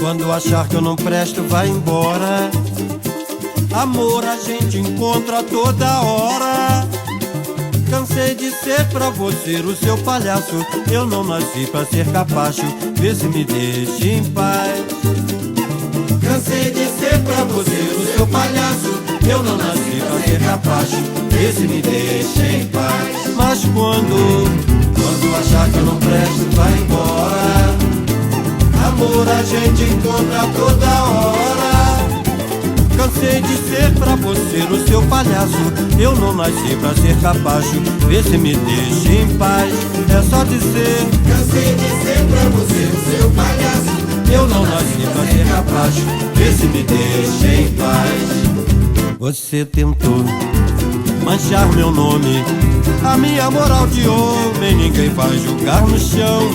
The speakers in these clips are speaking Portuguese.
Quando achar que eu não presto, vai embora. Amor a gente encontra toda hora. Cansei de ser pra você o seu palhaço. Eu não nasci pra ser capacho, vê se me deixa em paz. Cansei de ser pra você o seu palhaço. Eu não nasci pra ser capacho, vê se me deixa em paz. Mas quando achar que eu não presto, vai embora. Amor a gente encontra toda hora. Cansei de ser pra você o seu palhaço. Eu não nasci pra ser capacho, vê se me deixa em paz. É só dizer: cansei de ser pra você o seu palhaço. eu não nasci pra ser capacho, vê se me deixa em paz. Você tentou manchar meu nome, a minha moral de homem ninguém vai julgar no chão.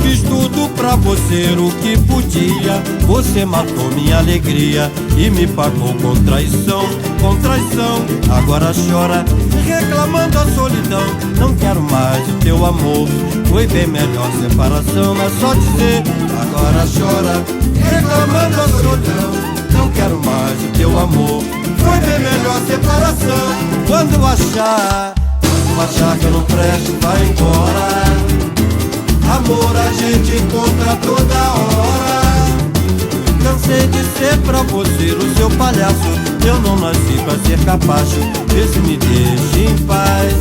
Fiz tudo pra você o que podia. Você matou minha alegria e me pagou com traição. Com traição, agora chora, reclamando a solidão. Não quero mais o teu amor, foi bem melhor separação. É só dizer: agora chora, reclamando a solidão. Não quero mais o teu amor, foi bem melhor separação. Quando achar que eu não presto, vai embora. Amor a gente encontra toda hora. Cansei de ser pra você o seu palhaço. Eu não nasci pra ser capacho, vê se me deixa em paz.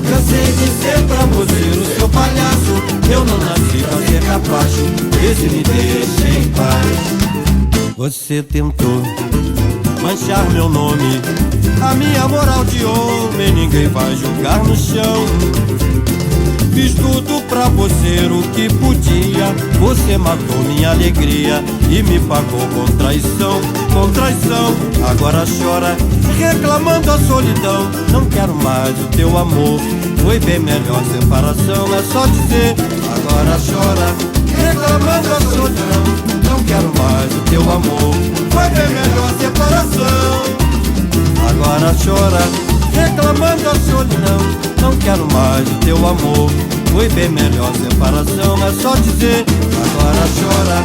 Cansei de ser pra você o seu palhaço. Eu não nasci pra ser capacho, vê se me deixa em paz. Você tentou manchar meu nome, a minha moral de homem ninguém vai julgar no chão. Fiz tudo pra você o que podia. Você matou minha alegria e me pagou com traição. Com traição, agora chora, reclamando a solidão. Não quero mais o teu amor, foi bem melhor separação. É só dizer: agora chora, reclamando a solidão. Não quero mais o teu amor, foi bem melhor separação. Agora chora, reclamando a solidão. Não quero mais o teu amor, foi bem melhor separação. É só dizer: agora chora,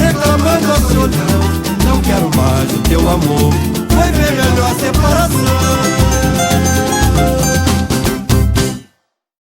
reclamando a solidão. Não quero mais o teu amor, foi bem melhor separação.